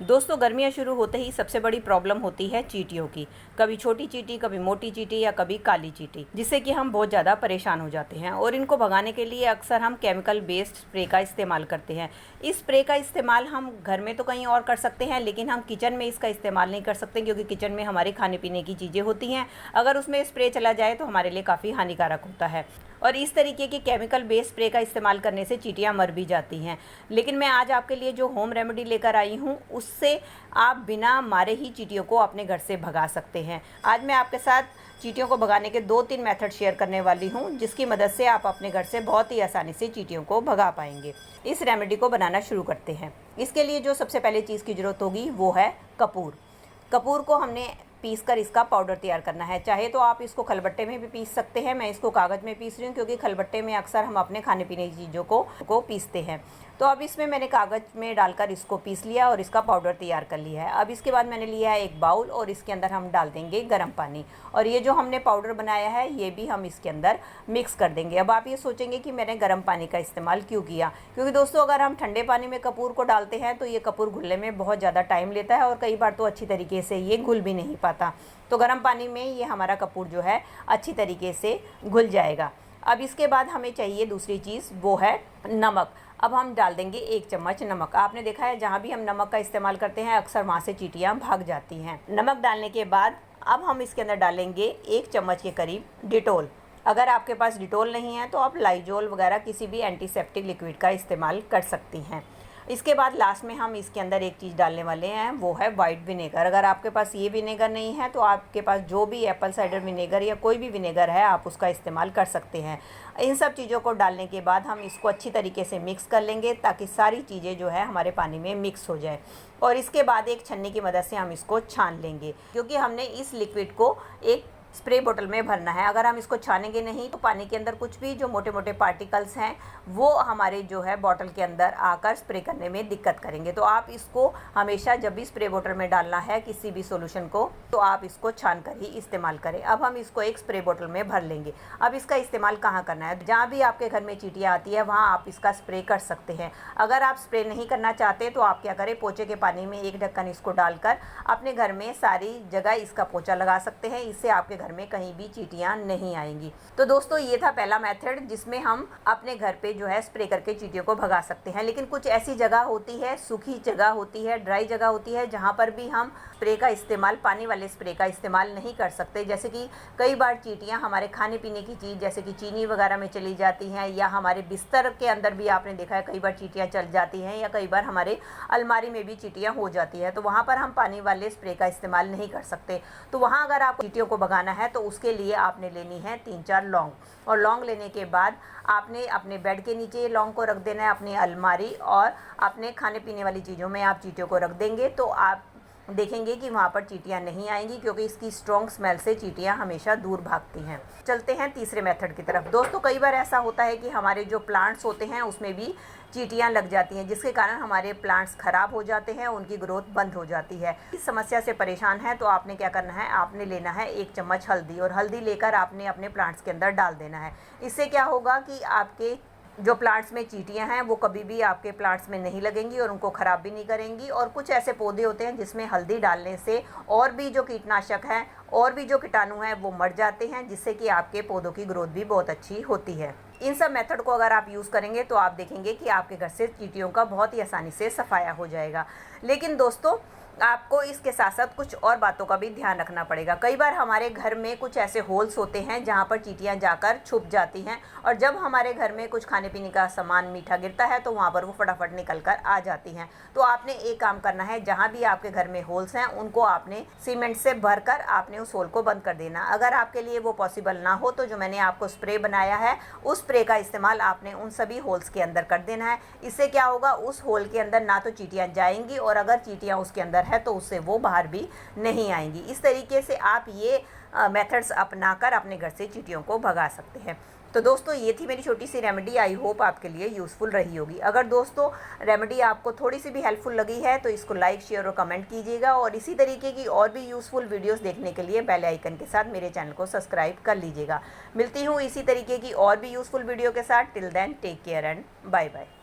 दोस्तों गर्मियाँ शुरू होते ही सबसे बड़ी प्रॉब्लम होती है चींटियों की। कभी छोटी चींटी, कभी मोटी चींटी या कभी काली चींटी, जिससे कि हम बहुत ज़्यादा परेशान हो जाते हैं। और इनको भगाने के लिए अक्सर हम केमिकल बेस्ड स्प्रे का इस्तेमाल करते हैं। इस स्प्रे का इस्तेमाल हम घर में तो कहीं और कर सकते हैं, लेकिन हम किचन में इसका इस्तेमाल नहीं कर सकते, क्योंकि किचन में हमारे खाने पीने की चीज़ें होती हैं। अगर उसमें स्प्रे चला जाए तो हमारे लिए काफ़ी हानिकारक होता है। और इस तरीके के केमिकल बेस्ड स्प्रे का इस्तेमाल करने से चींटियाँ मर भी जाती हैं। लेकिन मैं आज आपके लिए जो होम रेमेडी लेकर आई हूँ, उससे आप बिना मारे ही चींटियों को अपने घर से भगा सकते हैं। आज मैं आपके साथ चींटियों को भगाने के 2-3 मेथड शेयर करने वाली हूँ, जिसकी मदद से आप अपने घर से बहुत ही आसानी से चींटियों को भगा पाएंगे। इस रेमेडी को बनाना शुरू करते हैं। इसके लिए जो सबसे पहले चीज़ की ज़रूरत होगी वो है कपूर। कपूर को हमने पीस कर इसका पाउडर तैयार करना है। चाहे तो आप इसको खलबट्टे में भी पीस सकते हैं। मैं इसको कागज़ में पीस रही हूँ, क्योंकि खलबट्टे में अक्सर हम अपने खाने पीने की चीज़ों को पीसते हैं। तो अब इसमें मैंने कागज़ में डालकर इसको पीस लिया और इसका पाउडर तैयार कर लिया है। अब इसके बाद मैंने लिया है एक बाउल, और इसके अंदर हम डाल देंगे गर्म पानी। और ये जो हमने पाउडर बनाया है ये भी हम इसके अंदर मिक्स कर देंगे। अब आप ये सोचेंगे कि मैंने गर्म पानी का इस्तेमाल क्यों किया, क्योंकि दोस्तों अगर हम ठंडे पानी में कपूर को डालते हैं तो ये कपूर घुलने में बहुत ज़्यादा टाइम लेता है, और कई बार तो अच्छी तरीके से ये घुल भी नहीं पाता। तो गर्म पानी में ये हमारा कपूर जो है अच्छी तरीके से घुल जाएगा। अब इसके बाद हमें चाहिए दूसरी चीज़, वो है नमक। अब हम डाल देंगे 1 चम्मच नमक। आपने देखा है जहाँ भी हम नमक का इस्तेमाल करते हैं अक्सर वहाँ से चींटियाँ भाग जाती हैं। नमक डालने के बाद अब हम इसके अंदर डालेंगे 1 चम्मच के करीब डिटोल। अगर आपके पास डिटोल नहीं है तो आप लाइजोल वगैरह किसी भी एंटीसेप्टिक लिक्विड का इस्तेमाल कर सकती हैं। इसके बाद लास्ट में हम इसके अंदर एक चीज़ डालने वाले हैं, वो है वाइट विनेगर। अगर आपके पास ये विनेगर नहीं है तो आपके पास जो भी एप्पल साइडर विनेगर या कोई भी विनेगर है आप उसका इस्तेमाल कर सकते हैं। इन सब चीज़ों को डालने के बाद हम इसको अच्छी तरीके से मिक्स कर लेंगे, ताकि सारी चीज़ें जो है हमारे पानी में मिक्स हो जाए। और इसके बाद एक छन्नी की मदद से हम इसको छान लेंगे, क्योंकि हमने इस लिक्विड को एक स्प्रे बोतल में भरना है। अगर हम इसको छानेंगे नहीं तो पानी के अंदर कुछ भी जो मोटे मोटे पार्टिकल्स हैं वो हमारे जो है बोतल के अंदर आकर स्प्रे करने में दिक्कत करेंगे। तो आप इसको हमेशा जब भी स्प्रे बोतल में डालना है किसी भी सॉल्यूशन को, तो आप इसको छान कर ही इस्तेमाल करें। अब हम इसको एक स्प्रे बोतल में भर लेंगे। अब इसका इस्तेमाल कहाँ करना है, जहाँ भी आपके घर में चींटियाँ आती है वहाँ आप इसका स्प्रे कर सकते हैं। अगर आप स्प्रे नहीं करना चाहते तो आप क्या करें, पोछे के पानी में एक ढक्कन इसको डालकर अपने घर में सारी जगह इसका पोछा लगा सकते हैं। इससे आपके घर में कहीं भी चींटियां नहीं आएंगी। तो दोस्तों ये था पहला मेथड, जिसमें हम अपने घर पे जो है स्प्रे करके चींटियों को भगा सकते हैं। लेकिन कुछ ऐसी जगह होती है, सूखी जगह होती है, ड्राई जगह होती है, जहां पर भी हम स्प्रे का इस्तेमाल, पानी वाले स्प्रे का इस्तेमाल नहीं कर सकते। जैसे कि कई बार चींटियां हमारे खाने पीने की चीज़ जैसे कि चीनी वगैरह में चली जाती हैं, या हमारे बिस्तर के अंदर भी आपने देखा है कई बार चींटियां चल जाती हैं, या कई बार हमारे अलमारी में भी चींटियां हो जाती है। तो वहाँ पर हम पानी वाले स्प्रे का इस्तेमाल नहीं कर सकते। तो वहाँ अगर आप चींटियों को भगाना है तो उसके लिए आपने लेनी है 3-4 लौंग। और लौंग लेने के बाद आपने अपने बेड के नीचे लौंग को रख देना है, अपनी अलमारी और अपने खाने पीने वाली चीज़ों में आप चींटियों को रख देंगे। तो आप देखेंगे कि वहाँ पर चींटियाँ नहीं आएंगी, क्योंकि इसकी स्ट्रॉन्ग स्मेल से चींटियाँ हमेशा दूर भागती हैं। चलते हैं तीसरे मेथड की तरफ। दोस्तों कई बार ऐसा होता है कि हमारे जो प्लांट्स होते हैं उसमें भी चींटियाँ लग जाती हैं, जिसके कारण हमारे प्लांट्स ख़राब हो जाते हैं, उनकी ग्रोथ बंद हो जाती है। इस समस्या से परेशान है तो आपने क्या करना है, आपने लेना है 1 चम्मच हल्दी, और हल्दी लेकर आपने अपने प्लांट्स के अंदर डाल देना है। इससे क्या होगा कि आपके जो प्लांट्स में चींटियां हैं वो कभी भी आपके प्लांट्स में नहीं लगेंगी और उनको ख़राब भी नहीं करेंगी। और कुछ ऐसे पौधे होते हैं जिसमें हल्दी डालने से और भी जो कीटनाशक हैं और भी जो कीटाणु हैं वो मर जाते हैं, जिससे कि आपके पौधों की ग्रोथ भी बहुत अच्छी होती है। इन सब मेथड को अगर आप यूज़ करेंगे तो आप देखेंगे कि आपके घर से चींटियों का बहुत ही आसानी से सफाया हो जाएगा। लेकिन दोस्तों आपको इसके साथ साथ कुछ और बातों का भी ध्यान रखना पड़ेगा। कई बार हमारे घर में कुछ ऐसे होल्स होते हैं जहाँ पर चींटियाँ जाकर छुप जाती हैं, और जब हमारे घर में कुछ खाने पीने का सामान मीठा गिरता है तो वहाँ पर वो फटाफट निकल कर आ जाती हैं। तो आपने एक काम करना है, जहाँ भी आपके घर में होल्स हैं उनको आपने सीमेंट से भर कर आपने उस होल को बंद कर देना। अगर आपके लिए वो पॉसिबल ना हो तो जो मैंने आपको स्प्रे बनाया है उस स्प्रे का इस्तेमाल आपने उन सभी होल्स के अंदर कर देना है। इससे क्या होगा, उस होल के अंदर ना तो चींटियाँ जाएंगी, और अगर चींटियाँ उसके अंदर है तो उससे वो बाहर भी नहीं आएंगी। इस तरीके से आप ये मेथड्स अपनाकर अपने घर से चींटियों को भगा सकते हैं। तो दोस्तों ये थी मेरी छोटी सी रेमेडी। आई होप आपके लिए यूज़फुल रही होगी। अगर दोस्तों रेमेडी आपको थोड़ी सी भी हेल्पफुल लगी है तो इसको लाइक, शेयर और कमेंट कीजिएगा, और इसी तरीके की और भी यूज़फुल वीडियोस देखने के लिए बेल आइकन के साथ मेरे चैनल को सब्सक्राइब कर लीजिएगा। मिलती हूँ इसी तरीके की और भी यूज़फुल वीडियो के साथ। Till then take care and bye bye.